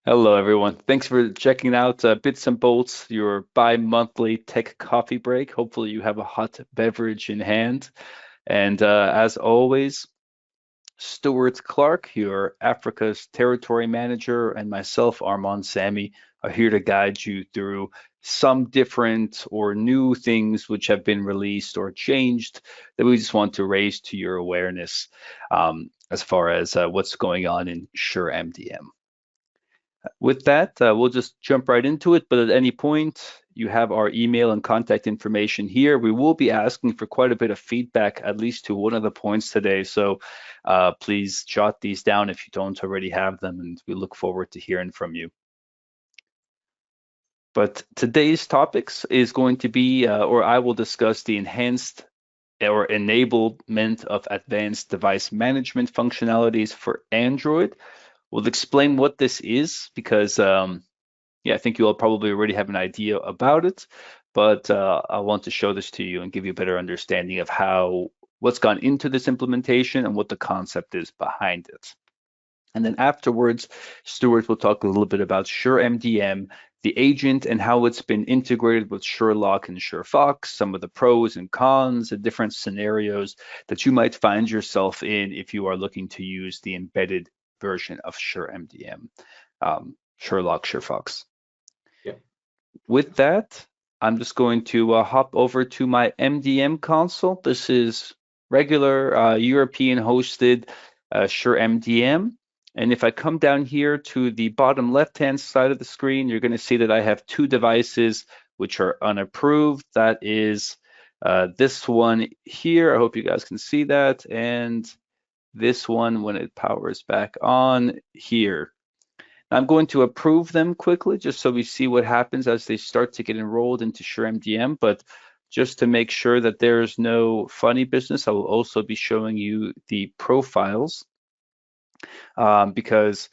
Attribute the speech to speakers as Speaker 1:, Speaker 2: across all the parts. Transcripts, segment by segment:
Speaker 1: Hello, everyone. Thanks for checking out Bits and Bolts, your bi-monthly tech coffee break. Hopefully, you have a hot beverage in hand. And as always, Stuart Clark, your Africa's territory manager, and myself, Armaan Sami, are here to guide you through some different or new things which have been released or changed that we just want to raise to your awareness as far as what's going on in SureMDM. With that, we'll just jump right into it, but at any point, you have our email and contact information here. We will be asking for quite a bit of feedback, at least to one of the points today, so please jot these down if you don't already have them, and we look forward to hearing from you. But today's topics is going to be, or I will discuss the enhanced or enablement of advanced device management functionalities for Android. We'll explain what this is because, yeah, I think you all probably already have an idea about it, but I want to show this to you and give you a better understanding of what's gone into this implementation and what the concept is behind it. And then afterwards, Stuart will talk a little bit about SureMDM, the agent, and how it's been integrated with SureLock and SureFox, some of the pros and cons and different scenarios that you might find yourself in if you are looking to use the embedded version of SureMDM, SureLock, SureFox.
Speaker 2: Yeah.
Speaker 1: With that, I'm just going to hop over to my MDM console. This is regular European hosted SureMDM. And if I come down here to the bottom left-hand side of the screen, you're going to see that I have two devices which are unapproved. That is this one here. I hope you guys can see that. And this one when it powers back on here. I'm going to approve them quickly just so we see what happens as they start to get enrolled into SureMDM. But just to make sure that there's no funny business, I will also be showing you the profiles because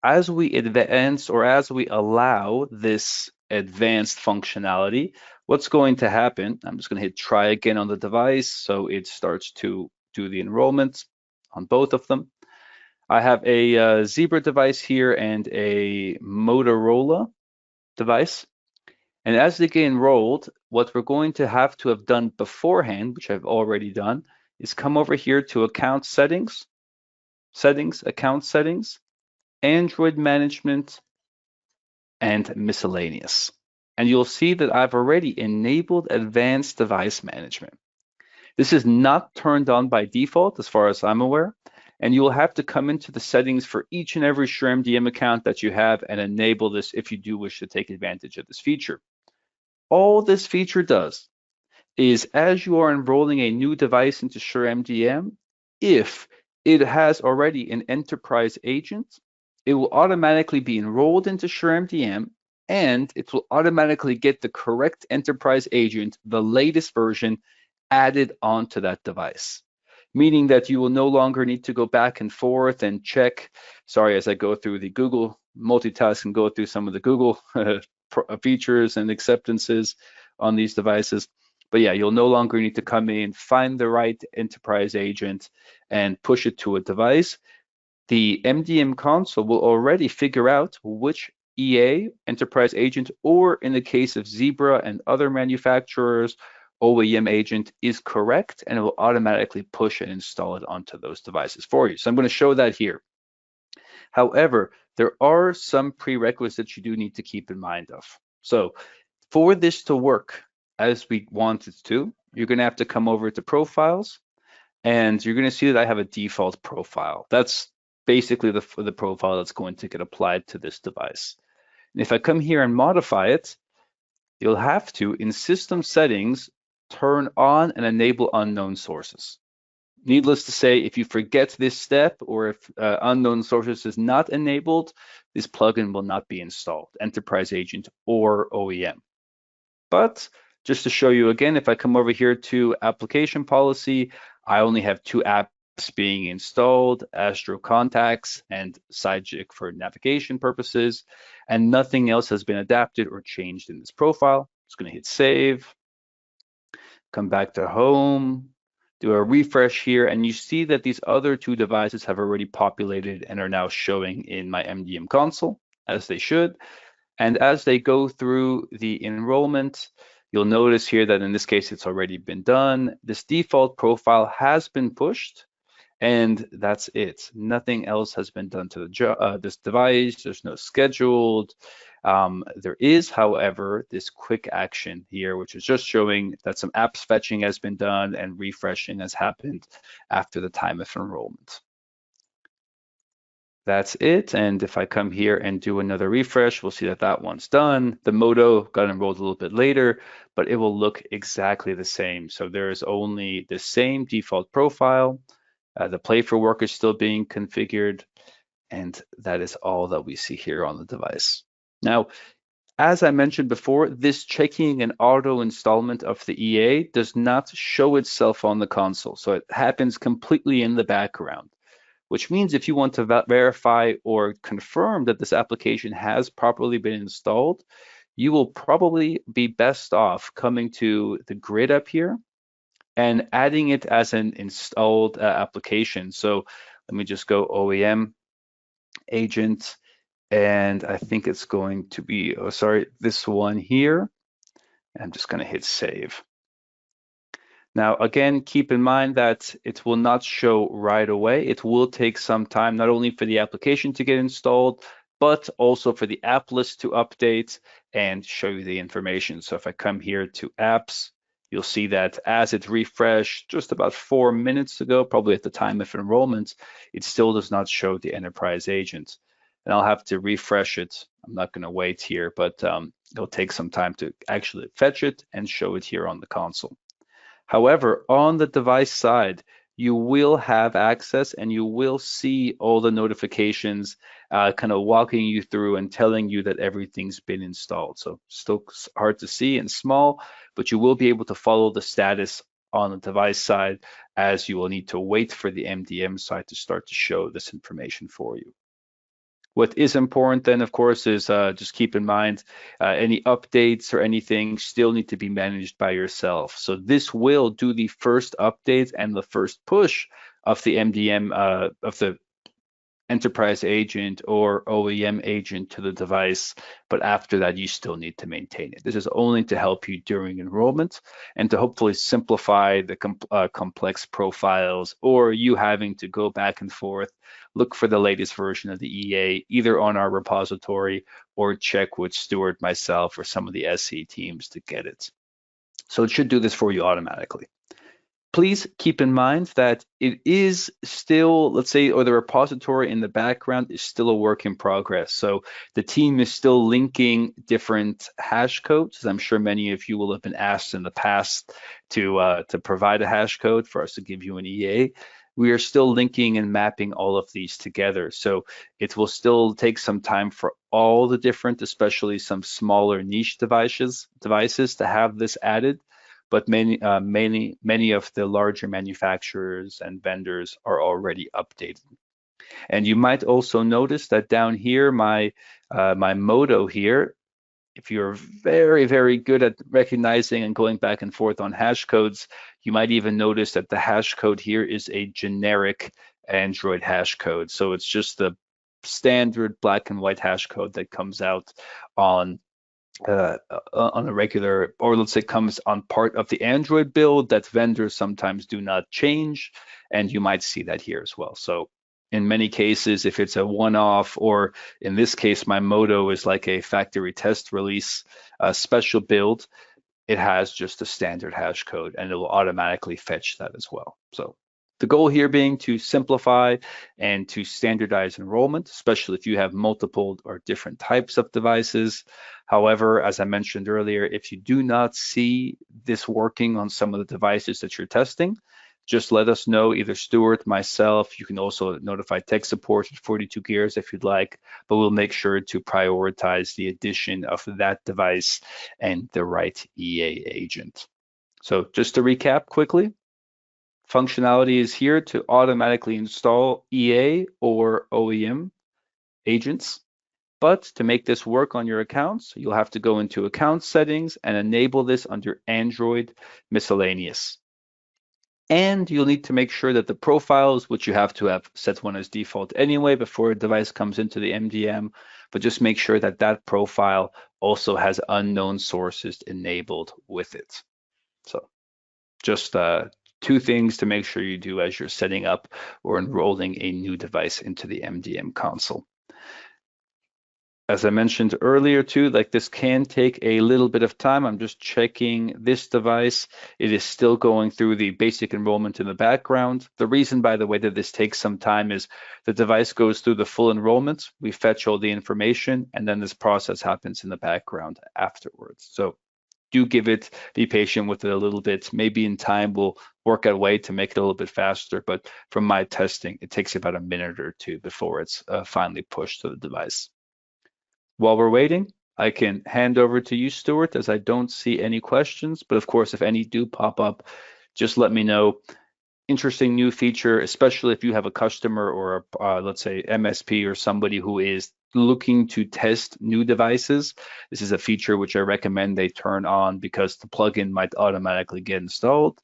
Speaker 1: as we advance or as we allow this advanced functionality, what's going to happen, I'm just going to hit try again on the device so it starts to do the enrollment on both of them. I have a Zebra device here and a Motorola device. And as they get enrolled, what we're going to have done beforehand, which I've already done, is come over here to account settings, account settings, Android management, and miscellaneous. And you'll see that I've already enabled advanced device management. This is not turned on by default, as far as I'm aware. And you will have to come into the settings for each and every SureMDM account that you have and enable this if you do wish to take advantage of this feature. All this feature does is as you are enrolling a new device into SureMDM, if it has already an enterprise agent, it will automatically be enrolled into SureMDM and it will automatically get the correct enterprise agent, the latest version, added onto that device. Meaning that you will no longer need to go back and forth and check, sorry, as I go through the Google multitask and go through some of the Google features and acceptances on these devices. But yeah, you'll no longer need to come in, find the right enterprise agent and push it to a device. The MDM console will already figure out which EA, enterprise agent, or in the case of Zebra and other manufacturers, OEM agent is correct, and it will automatically push and install it onto those devices for you. So I'm going to show that here. However, there are some prerequisites you do need to keep in mind of. So for this to work as we want it to, you're going to have to come over to profiles, and you're going to see that I have a default profile. That's basically the profile that's going to get applied to this device. And if I come here and modify it, you'll have to, in system settings, turn on and enable unknown sources. Needless to say, if you forget this step or if unknown sources is not enabled, this plugin will not be installed, enterprise agent or OEM. But just to show you again, if I come over here to application policy, I only have two apps being installed, Astro Contacts and SideJig for navigation purposes, and nothing else has been adapted or changed in this profile. Just going to hit save, come back to home, do a refresh here, and you see that these other two devices have already populated and are now showing in my MDM console, as they should. And as they go through the enrollment, you'll notice here that in this case, it's already been done. This default profile has been pushed, and that's it. Nothing else has been done to this device. There's no scheduled. There is, however, this quick action here, which is just showing that some apps fetching has been done and refreshing has happened after the time of enrollment. That's it. And if I come here and do another refresh, we'll see that that one's done. The Moto got enrolled a little bit later, but it will look exactly the same. So there is only the same default profile. The play for work is still being configured, and that is all that we see here on the device. Now, as I mentioned before, this checking an auto installment of the EA does not show itself on the console. So it happens completely in the background, which means if you want to verify or confirm that this application has properly been installed, you will probably be best off coming to the grid up here and adding it as an installed application. So let me just go OEM Agent, and I think it's going to be, oh, sorry, this one here. I'm just going to hit save. Now, again, keep in mind that it will not show right away. It will take some time, not only for the application to get installed, but also for the app list to update and show you the information. So if I come here to apps, you'll see that as it refreshed just about 4 minutes ago, probably at the time of enrollment, it still does not show the enterprise agent. And I'll have to refresh it. I'm not going to wait here, but it'll take some time to actually fetch it and show it here on the console. However, on the device side, you will have access and you will see all the notifications kind of walking you through and telling you that everything's been installed. So still hard to see and small, but you will be able to follow the status on the device side, as you will need to wait for the MDM side to start to show this information for you. What is important then, of course, is just keep in mind any updates or anything still need to be managed by yourself. So this will do the first update and the first push of the MDM, of the enterprise agent or OEM agent to the device, but after that, you still need to maintain it. This is only to help you during enrollment and to hopefully simplify the complex profiles, or you having to go back and forth, look for the latest version of the EA, either on our repository or check with Stuart, myself, or some of the SE teams to get it. So it should do this for you automatically. Please keep in mind that it is still, let's say, or the repository in the background is still a work in progress. So the team is still linking different hash codes. I'm sure many of you will have been asked in the past to provide a hash code for us to give you an EA. We are still linking and mapping all of these together. So it will still take some time for all the different, especially some smaller niche devices to have this added. But many of the larger manufacturers and vendors are already updated. And you might also notice that down here, my Moto here, if you're very, very good at recognizing and going back and forth on hash codes, you might even notice that the hash code here is a generic Android hash code. So it's just the standard black and white hash code that comes out on a regular, or let's say comes on part of the Android build that vendors sometimes do not change, and you might see that here as well. So in many cases, if it's a one-off, or in this case, my Moto is like a factory test release special build, it has just a standard hash code and it will automatically fetch that as well. So the goal here being to simplify and to standardize enrollment, especially if you have multiple or different types of devices. However, as I mentioned earlier, if you do not see this working on some of the devices that you're testing, just let us know, either Stuart, myself. You can also notify tech support at 42 Gears if you'd like, but we'll make sure to prioritize the addition of that device and the right EA agent. So just to recap quickly, functionality is here to automatically install EA or OEM agents. But to make this work on your accounts, you'll have to go into account settings and enable this under Android miscellaneous. And you'll need to make sure that the profiles, which you have to have set one as default anyway before a device comes into the MDM, but just make sure that that profile also has unknown sources enabled with it. So just two things to make sure you do as you're setting up or enrolling a new device into the MDM console. As I mentioned earlier too, like this can take a little bit of time. I'm just checking this device. It is still going through the basic enrollment in the background. The reason, by the way, that this takes some time is the device goes through the full enrollment. We fetch all the information, and then this process happens in the background afterwards. So do be patient with it a little bit. Maybe in time we'll work out a way to make it a little bit faster, but from my testing, it takes about a minute or two before it's finally pushed to the device. While we're waiting, I can hand over to you, Stuart, as I don't see any questions, but of course, if any do pop up, just let me know. Interesting new feature, especially if you have a customer or let's say MSP or somebody who is looking to test new devices. This is a feature which I recommend they turn on because the plugin might automatically get installed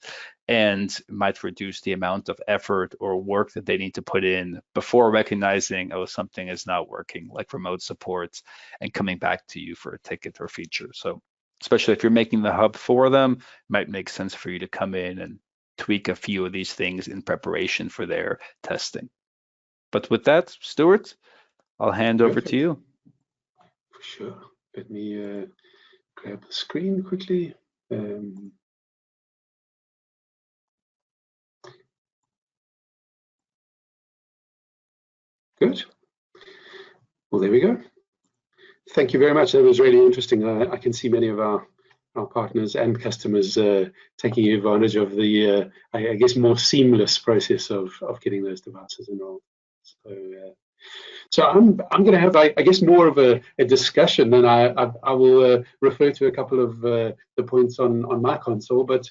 Speaker 1: and might reduce the amount of effort or work that they need to put in before recognizing, oh, something is not working, like remote support, and coming back to you for a ticket or feature. So especially if you're making the hub for them, it might make sense for you to come in and tweak a few of these things in preparation for their testing. But with that, Stuart, I'll hand over to you.
Speaker 2: For sure. Let me grab the screen quickly. Good. Well, there we go. Thank you very much. That was really interesting. I can see many of our partners and customers taking advantage of the, I guess, more seamless process of getting those devices enrolled. So I'm going to have, I guess, more of a discussion, and I will refer to a couple of the points on my console. But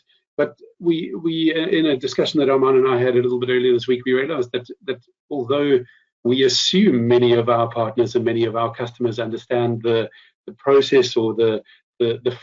Speaker 2: we in a discussion that Armaan and I had a little bit earlier this week, we realized that although we assume many of our partners and many of our customers understand the process or the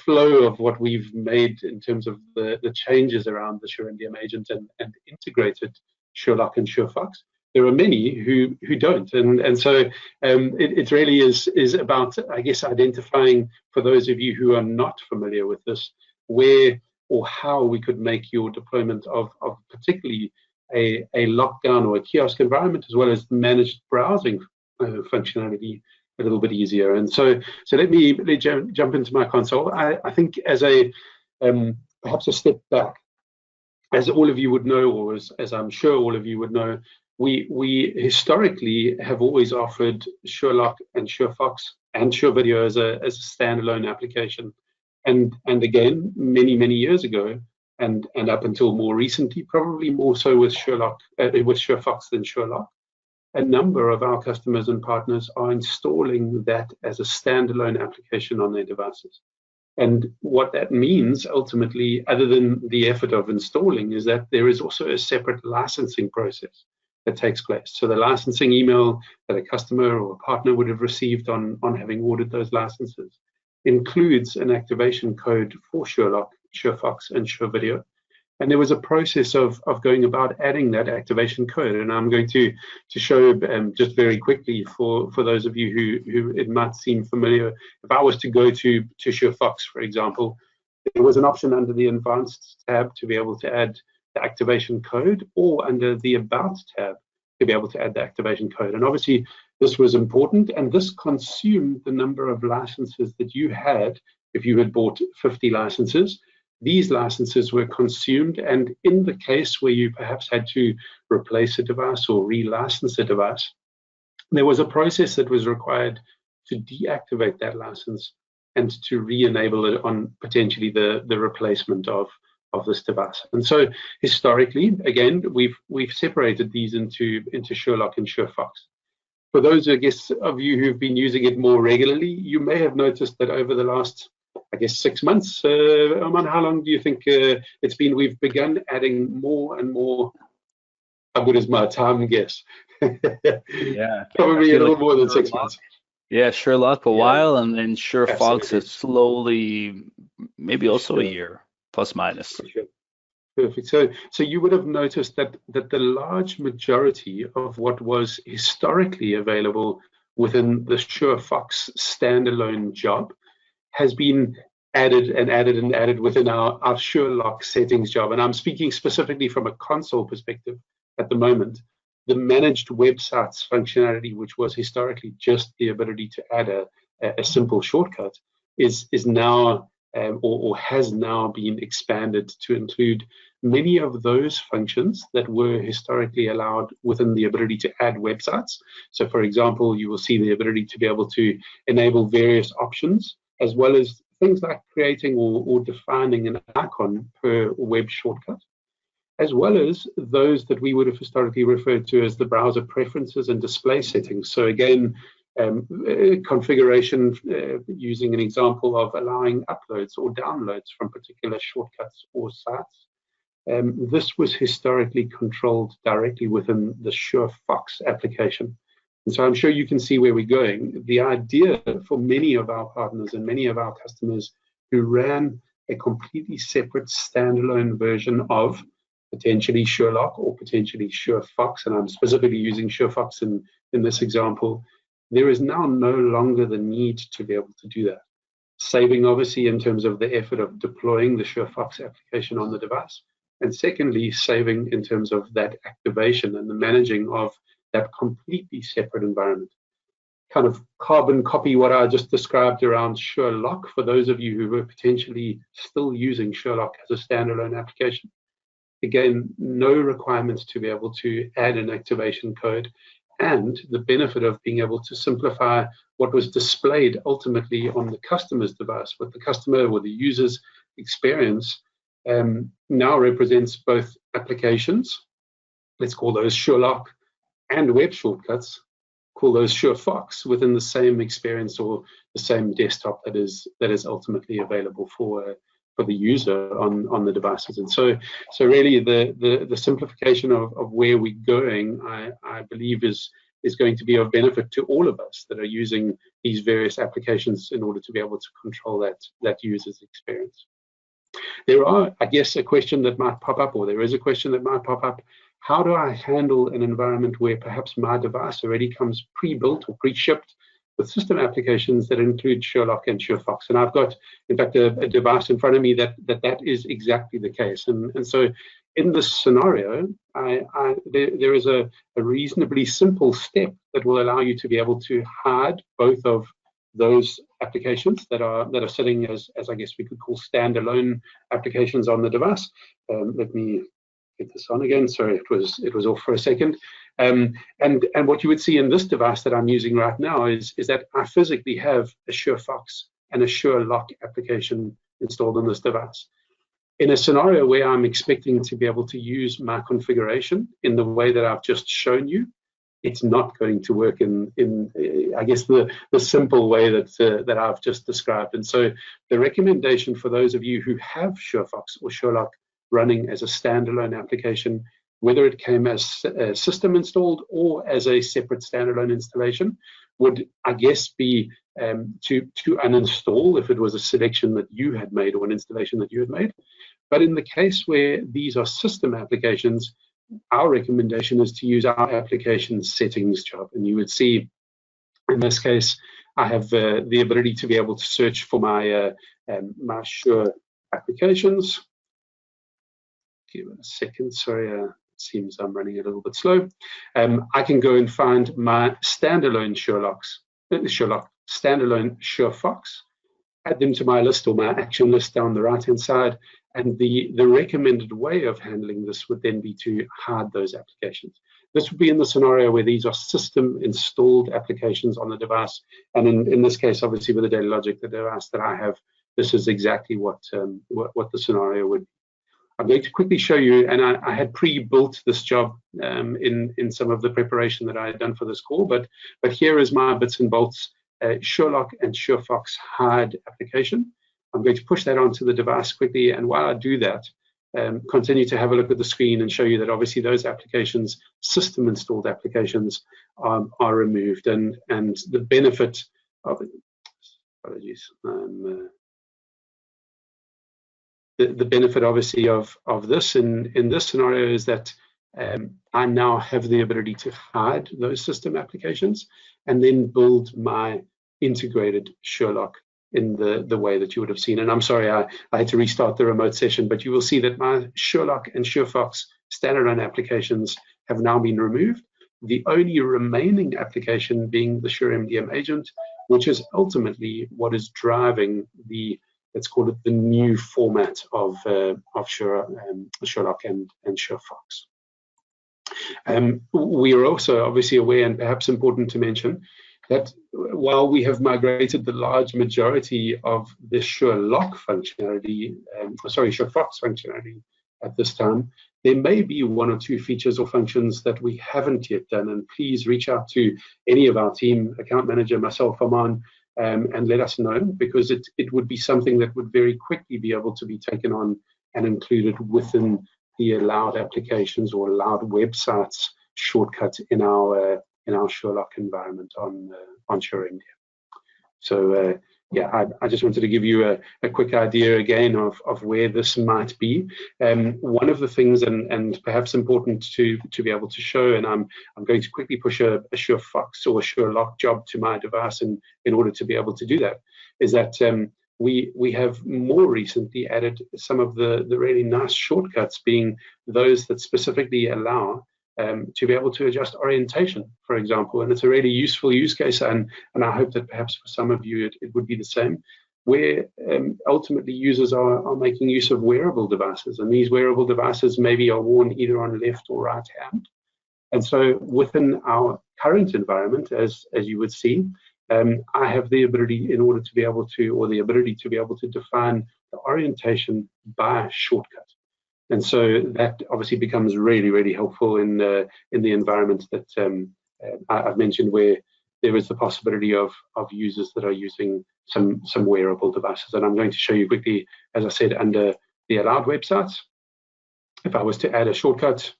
Speaker 2: flow of what we've made in terms of the changes around the SureMDM agent and integrated SureLock and SureFox, there are many who don't, and so it really is about, I guess, identifying, for those of you who are not familiar with this, where or how we could make your deployment of particularly a lockdown or a kiosk environment, as well as managed browsing functionality, a little bit easier. And so let me jump into my console. I think as a perhaps a step back, as all of you would know, or as I'm sure all of you would know, we historically have always offered SureLock and SureFox and SureVideo as a standalone application. And again, many years ago, and up until more recently, probably more so with SureFox than SureLock, a number of our customers and partners are installing that as a standalone application on their devices. And what that means ultimately, other than the effort of installing, is that there is also a separate licensing process that takes place. So the licensing email that a customer or a partner would have received on having ordered those licenses includes an activation code for SureLock, SureFox, and SureVideo. And there was a process of going about adding that activation code. And I'm going to show just very quickly for those of you who it might seem familiar. If I was to go to SureFox, for example, there was an option under the Advanced tab to be able to add the activation code, or under the About tab to be able to add the activation code. And obviously, this was important, and this consumed the number of licenses that you had. If you had bought 50 licenses, these licenses were consumed, and in the case where you perhaps had to replace a device or relicense a device, there was a process that was required to deactivate that license and to re-enable it on potentially the replacement of this device. And so historically, again, we've separated these into SureLock and SureFox. For those, I guess, of you who've been using it more regularly, you may have noticed that over the last, I guess, 6 months, Armaan, how long do you think it's been? We've begun adding more and more. How good is my time guess?
Speaker 1: Yeah,
Speaker 2: probably a little more than 6 months.
Speaker 1: Yeah, SureLock a while, and then SureFox is slowly, maybe also a year, plus minus.
Speaker 2: For sure. Perfect. So you would have noticed that the large majority of what was historically available within the SureFox standalone job has been added and added and added within our SureLock settings job. And I'm speaking specifically from a console perspective at the moment. The managed websites functionality, which was historically just the ability to add a simple shortcut, is now or has now been expanded to include many of those functions that were historically allowed within the ability to add websites. So for example, you will see the ability to be able to enable various options, as well as things like creating or defining an icon per web shortcut, as well as those that we would have historically referred to as the browser preferences and display settings. So again, configuration using an example of allowing uploads or downloads from particular shortcuts or sites. This was historically controlled directly within the SureFox application. And so I'm sure you can see where we're going. The idea for many of our partners and many of our customers who ran a completely separate standalone version of potentially SureLock or potentially SureFox, and I'm specifically using SureFox in this example, there is now no longer the need to be able to do that. Saving obviously in terms of the effort of deploying the SureFox application on the device, and secondly, saving in terms of that activation and the managing of that completely separate environment. Kind of carbon copy what I just described around SureLock for those of you who were potentially still using SureLock as a standalone application. Again, no requirements to be able to add an activation code, and the benefit of being able to simplify what was displayed ultimately on the customer's device, what the customer or the user's experience now represents both applications, let's call those SureLock, and web shortcuts, call those SureFox, within the same experience or the same desktop that is ultimately available for the user on the devices. And so really the simplification of where we're going, I believe is going to be of benefit to all of us that are using these various applications in order to be able to control that user's experience. There are, I guess, a question that might pop up, or there is a question that might pop up. How do I handle an environment where perhaps my device already comes pre-built or pre-shipped with system applications that include SureLock and SureFox? And I've got, in fact, a device in front of me that is exactly the case. And so in this scenario, there is a reasonably simple step that will allow you to be able to hide both of those applications that are sitting as I guess we could call standalone applications on the device. Let me get this on again. Sorry, it was off for a second. And what you would see in this device that I'm using right now is that I physically have a SureFox and a SureLock application installed on this device. In a scenario where I'm expecting to be able to use my configuration in the way that I've just shown you, it's not going to work in I guess the simple way that I've just described. And so the recommendation for those of you who have SureFox or SureLock running as a standalone application, whether it came as a system installed or as a separate standalone installation, would, I guess, be to uninstall if it was a selection that you had made or an installation that you had made. But in the case where these are system applications, our recommendation is to use our application settings job. And you would see, in this case, I have the ability to be able to search for my Sure applications. Give it a second, sorry, it seems I'm running a little bit slow. I can go and find my standalone SureLock, standalone SureFox, add them to my list or my action list down the right-hand side, and the recommended way of handling this would then be to hide those applications. This would be in the scenario where these are system installed applications on the device, and in this case, obviously with the Daily Logic, the device that I have, this is exactly what the scenario would be. I'm going to quickly show you, and I had pre-built this job in some of the preparation that I had done for this call, but here is my bits and bolts SureLock and SureFox hide application. I'm going to push that onto the device quickly, and while I do that, continue to have a look at the screen and show you that obviously those applications, system installed applications, are removed, and the benefit of it. Apologies. the benefit, obviously, of this in this scenario is that I now have the ability to hide those system applications and then build my integrated SureLock in the way that you would have seen. And I'm sorry, I had to restart the remote session, but you will see that my SureLock and SureFox standalone applications have now been removed. The only remaining application being the SureMDM agent, which is ultimately what is driving the, let's call it, the new format of SureLock and SureFox. We are also obviously aware, and perhaps important to mention, that while we have migrated the large majority of the SureLock functionality, SureFox functionality at this time, there may be one or two features or functions that we haven't yet done. And please reach out to any of our team, account manager, myself, Armaan, and let us know, because it would be something that would very quickly be able to be taken on and included within the allowed applications or allowed websites shortcut in our SureLock environment on SureMDM. So yeah, I just wanted to give you a quick idea again of where this might be. One of the things, and perhaps important to be able to show, and I'm going to quickly push a SureFox or a SureLock job to my device in order to be able to do that, is that we have more recently added some of the really nice shortcuts, being those that specifically allow to be able to adjust orientation, for example. And it's a really useful use case, and I hope that perhaps for some of you it would be the same, where ultimately users are making use of wearable devices, and these wearable devices maybe are worn either on left or right hand. And so within our current environment, as you would see, I have the ability in order to be able to, or the ability to be able to define the orientation by shortcut. And so that obviously becomes really, really helpful in the environment that I've mentioned, where there is the possibility of users that are using some wearable devices. And I'm going to show you quickly, as I said, under the allowed websites, if I was to add a shortcut,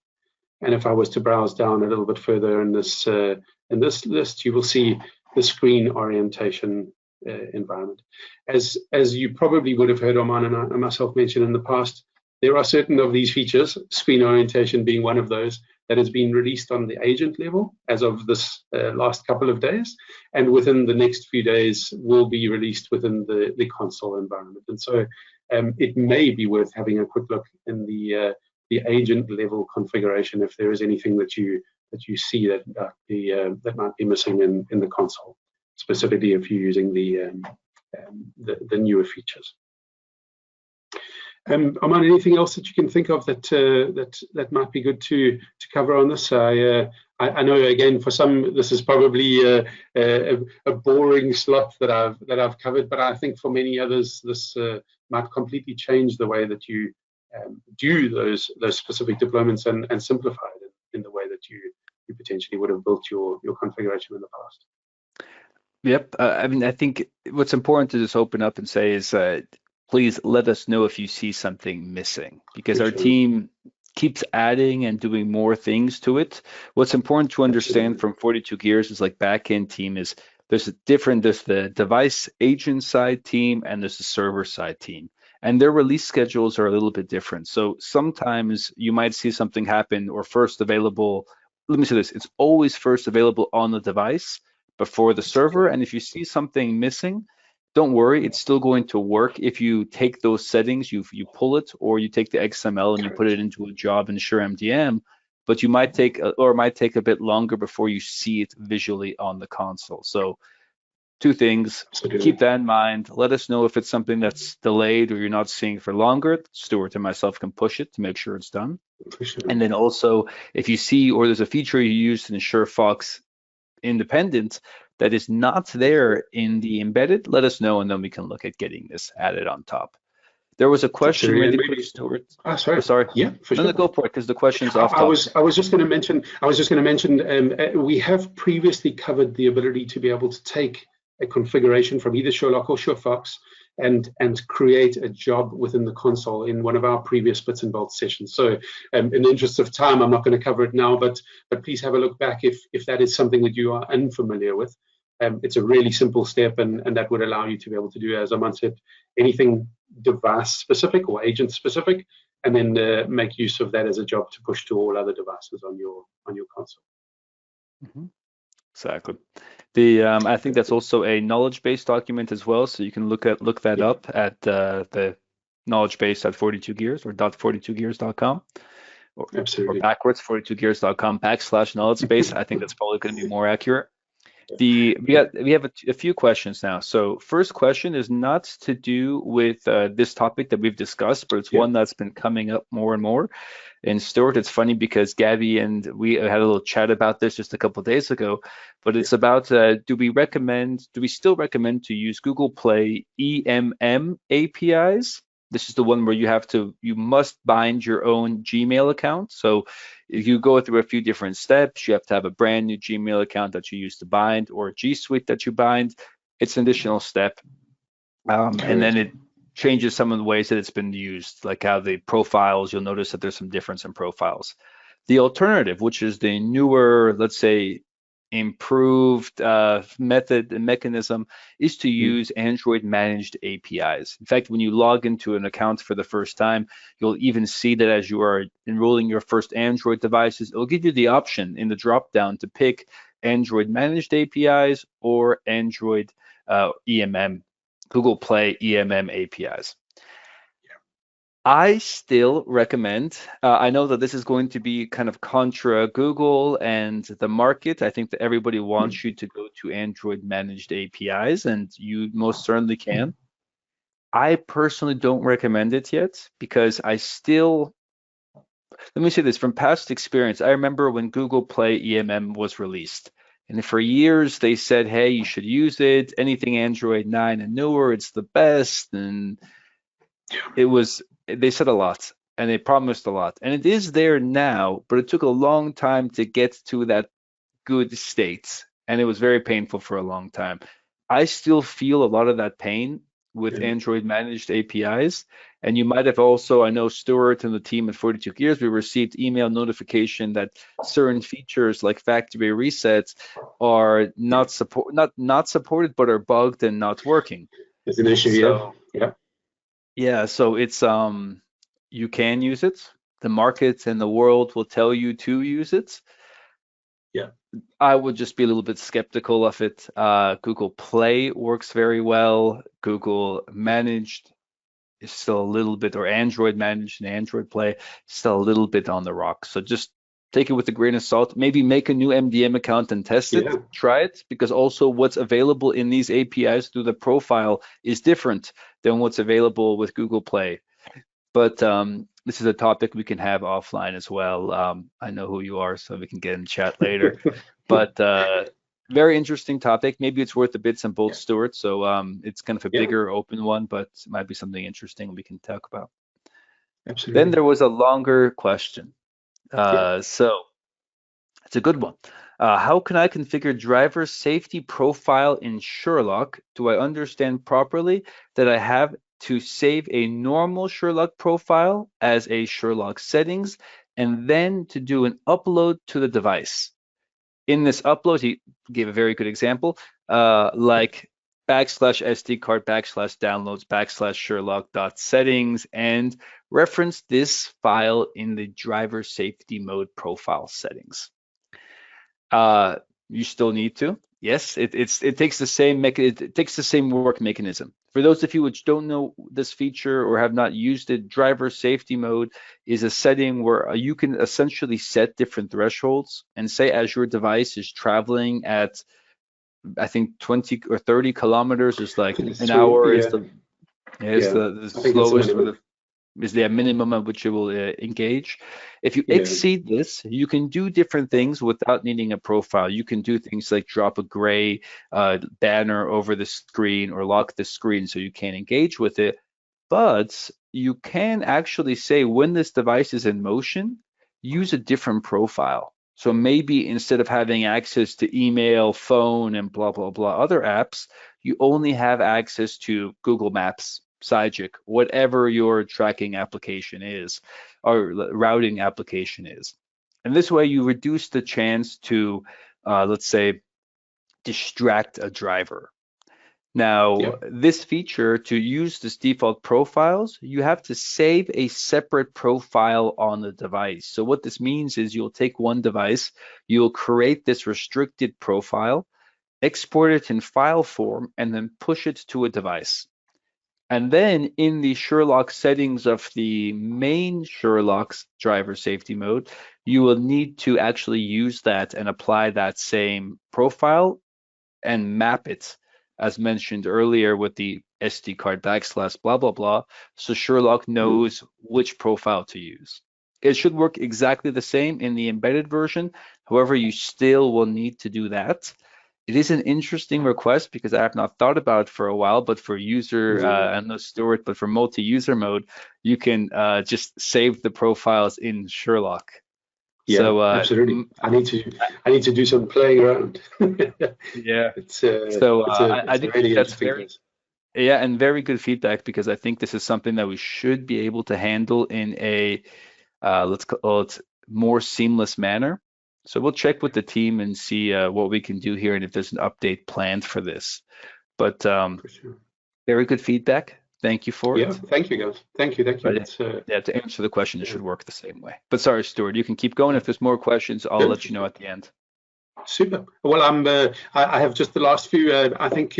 Speaker 2: and if I was to browse down a little bit further in this list, you will see the screen orientation environment. As you probably would have heard Armaan and myself mention in the past, there are certain of these features, screen orientation being one of those, that has been released on the agent level as of this last couple of days, and within the next few days will be released within the console environment. And so it may be worth having a quick look in the agent level configuration if there is anything that you see that might be missing in the console, specifically if you're using the newer features. Armaan, anything else that you can think of that might be good to cover on this? I know, again, for some this is probably a boring slot that I've covered, but I think for many others this might completely change the way that you do those specific deployments and simplify it in the way that you potentially would have built your configuration in the past.
Speaker 1: Yep. I mean, I think what's important to just open up and say is please let us know if you see something missing, because our team keeps adding and doing more things to it. What's important to understand from 42 Gears is, like, back-end team is there's the device agent side team and there's the server side team, and their release schedules are a little bit different. So sometimes you might see something happen or first available. Let me say this, it's always first available on the device before the server. And if you see something missing, don't worry, it's still going to work if you take those settings, you pull it, or you take the XML and you put it into a job in SureMDM, but it might take a bit longer before you see it visually on the console. So two things, keep that in mind. Let us know if it's something that's delayed or you're not seeing for longer. Stuart and myself can push it to make sure it's done. And then also, if you see, or there's a feature you used in SureFox independent that is not there in the embedded, let us know, and then we can look at getting this added on top. There was a question really quick, Stuart. Sorry.
Speaker 2: Yeah, for sure.
Speaker 1: No, go for it, because the question's off topic.
Speaker 2: I was just going to mention. We have previously covered the ability to be able to take a configuration from either SureLock or SureFox and create a job within the console in one of our previous bits and bolts sessions. So in the interest of time, I'm not going to cover it now, but please have a look back if that is something that you are unfamiliar with. It's a really simple step, and that would allow you to be able to do, as Armaan said, anything device specific or agent specific, and then make use of that as a job to push to all other devices on your console.
Speaker 1: Mm-hmm. Exactly. I think that's also a knowledge base document as well, so you can look that up at the knowledge base at 42gears or .42gears.com. Or backwards 42gears.com/knowledge base. I think that's probably going to be more accurate. We have a few questions now. So first question is not to do with this topic that we've discussed, but it's one that's been coming up more and more. And Stuart, it's funny because Gabby and we had a little chat about this just a couple of days ago, but it's about do we still recommend to use Google Play EMM APIs? This is the one where you must bind your own Gmail account. So if you go through a few different steps, you have to have a brand new Gmail account that you use to bind, or a G Suite that you bind. It's an additional step. And then it changes some of the ways that it's been used, like how the profiles, you'll notice that there's some difference in profiles. The alternative, which is the newer, let's say, improved method and mechanism, is to use Android managed APIs. In fact, when you log into an account for the first time, you'll even see that as you are enrolling your first Android devices, it'll give you the option in the drop down to pick Android managed APIs or Android EMM, Google Play EMM APIs. I still recommend, I know that this is going to be kind of contra Google and the market. I think that everybody wants you to go to Android managed APIs, and you most certainly can. I personally don't recommend it yet because let me say this from past experience. I remember when Google Play EMM was released, and for years they said, hey, you should use it. Anything Android 9 and newer, it's the best. And they said a lot and they promised a lot, and it is there now, but it took a long time to get to that good state, and it was very painful for a long time. I still feel a lot of that pain with Android managed APIs, and you might have also, I know Stuart and the team at 42 Gears, we received email notification that certain features like factory resets are not supported, but are bugged and not working.
Speaker 2: It's an issue,
Speaker 1: Yeah, so it's you can use it. The market and the world will tell you to use it.
Speaker 2: Yeah.
Speaker 1: I would just be a little bit skeptical of it. Google Play works very well. Google managed is still a little bit, or Android managed and Android Play still a little bit on the rock. So just take it with a grain of salt. Maybe make a new MDM account and test it. Try it, because also what's available in these APIs through the profile is different than what's available with Google Play. But this is a topic we can have offline as well. I know who you are, so we can get in chat later. But very interesting topic. Maybe it's worth the bits and bolts, Stuart. So it's kind of a bigger open one, but it might be something interesting we can talk about.
Speaker 2: Absolutely.
Speaker 1: Then there was a longer question. So it's a good one. How can I configure driver safety profile in SureLock? Do I understand properly that I have to save a normal SureLock profile as a SureLock settings and then to do an upload to the device? In this upload, he gave a very good example, like /SD card /downloads /SureLock.settings, and reference this file in the driver safety mode profile settings. You still need to. Yes, it takes the same work mechanism. For those of you which don't know this feature or have not used it, driver safety mode is a setting where you can essentially set different thresholds, and say as your device is traveling at, I think 20 or 30 kilometers is like an hour is the slowest, or is the minimum at which it will engage. If you exceed this, you can do different things without needing a profile. You can do things like drop a gray banner over the screen or lock the screen so you can't engage with it. But you can actually say when this device is in motion, use a different profile. So maybe instead of having access to email, phone, and blah, blah, blah other apps, you only have access to Google Maps, Sigic, whatever your tracking application is or routing application is. And this way you reduce the chance to, let's say, distract a driver. Now,
Speaker 2: Yeah.
Speaker 1: this feature, to use this default profiles, you have to save a separate profile on the device. So what this means is you'll take one device, you'll create this restricted profile, export it in file form, and then push it to a device. And then in the SureLock settings of the main SureLock driver safety mode, you will need to actually use that and apply that same profile and map it, as mentioned earlier with the SD card / blah, blah, blah. So SureLock knows which profile to use. It should work exactly the same in the embedded version. However, you still will need to do that. It is an interesting request because I have not thought about it for a while, but for user, I know Stuart, but for multi-user mode, you can just save the profiles in SureLock.
Speaker 2: Yeah,
Speaker 1: So
Speaker 2: absolutely. I need to do some playing around.
Speaker 1: yeah.
Speaker 2: It's
Speaker 1: I do
Speaker 2: a really
Speaker 1: think that's
Speaker 2: interesting
Speaker 1: very,
Speaker 2: case.
Speaker 1: yeah, and very good feedback because I think this is something that we should be able to handle in a let's call it more seamless manner. So we'll check with the team and see what we can do here and if there's an update planned for this. But
Speaker 2: For sure.
Speaker 1: very good feedback. Thank you for
Speaker 2: Yeah,
Speaker 1: it.
Speaker 2: thank you guys. Thank you.
Speaker 1: But
Speaker 2: It's
Speaker 1: yeah, to answer the question, it
Speaker 2: yeah.
Speaker 1: should work the same way. But sorry, Stuart, you can keep going. If there's more questions, I'll let you know at the end.
Speaker 2: Super. Well, I have just the last few. I think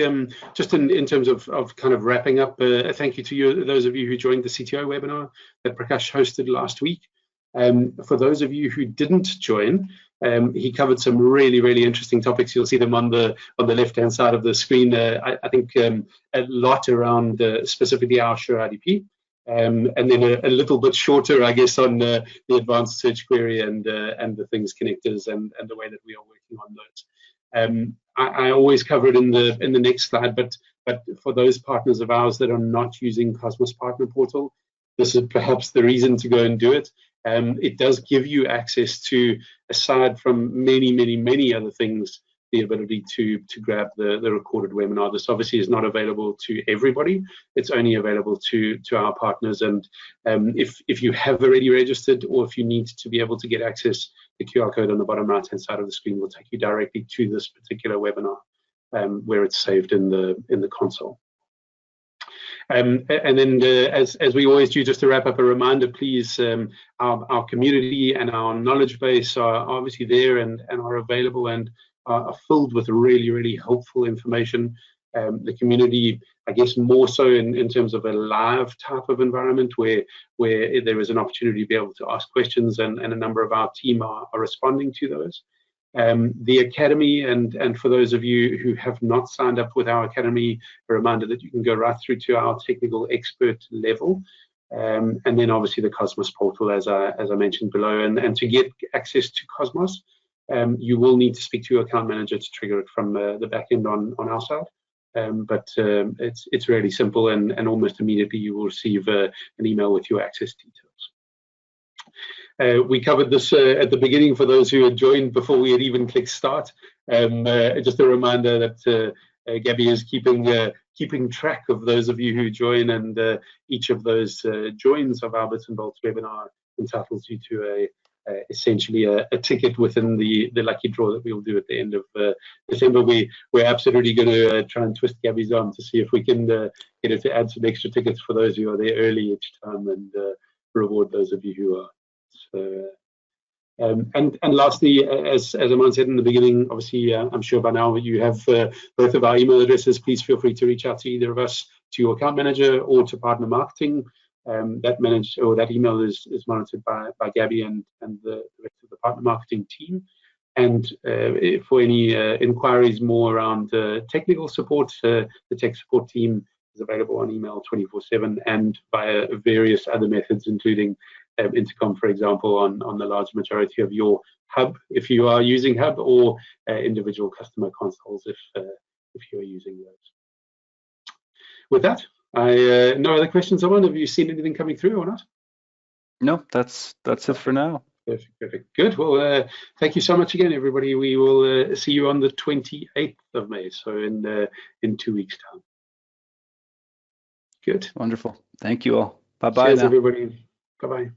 Speaker 2: just in terms of kind of wrapping up. Thank you to you, those of you who joined the CTO webinar that Prakash hosted last week. For those of you who didn't join, he covered some really interesting topics. You'll see them on the left-hand side of the screen. I think a lot around specifically our Sure IDP. And then a little bit shorter, I guess, on the advanced search query and the things connectors and the way that we are working on those. I always cover it in the next slide, but for those partners of ours that are not using Cosmos Partner Portal, this is perhaps the reason to go and do it. It does give you access to, aside from many other things, the ability to grab the recorded webinar. This obviously is not available to everybody. It's only available to our partners. And if you have already registered, or if you need to be able to get access, the QR code on the bottom right-hand side of the screen will take you directly to this particular webinar, where it's saved in the console. And then, as we always do, just to wrap up, a reminder, please, our community and our knowledge base are obviously there and are available and are filled with really helpful information. The community, I guess, more so in terms of a live type of environment where there is an opportunity to be able to ask questions, and a number of our team are responding to those. The Academy, and for those of you who have not signed up with our Academy, a reminder that you can go right through to our technical expert level. And then obviously the Cosmos portal, as I mentioned below. And to get access to Cosmos, you will need to speak to your account manager to trigger it from the back end on our side. But it's really simple, and almost immediately you will receive an email with your access details. We covered this at the beginning for those who had joined before we had even clicked start. Just a reminder that Gabby is keeping track of those of you who join, and each of those joins of our Bits and Bolts webinar entitles you to essentially a ticket within the lucky draw that we will do at the end of December. We're absolutely going to try and twist Gabby's arm to see if we can get her to add some extra tickets for those who are there early each time, and reward those of you who are. So, and lastly, as Armaan said in the beginning, obviously, I'm sure by now you have both of our email addresses. Please feel free to reach out to either of us, to your account manager or to partner marketing. That email is monitored by Gabby and the rest of the partner marketing team. And for any inquiries more around technical support, the tech support team is available on email 24/7 and via various other methods, including Intercom, for example, on the large majority of your hub, if you are using hub, or individual customer consoles if you are using those. With that, no other questions. Armaan, have you seen anything coming through or not?
Speaker 1: No, that's it for now.
Speaker 2: Perfect. Good. Well, thank you so much again, everybody. We will see you on the 28th of May, so in 2 weeks' time. Good.
Speaker 1: Wonderful. Thank you all. Bye-bye.
Speaker 2: Cheers,
Speaker 1: now.
Speaker 2: everybody. Bye-bye.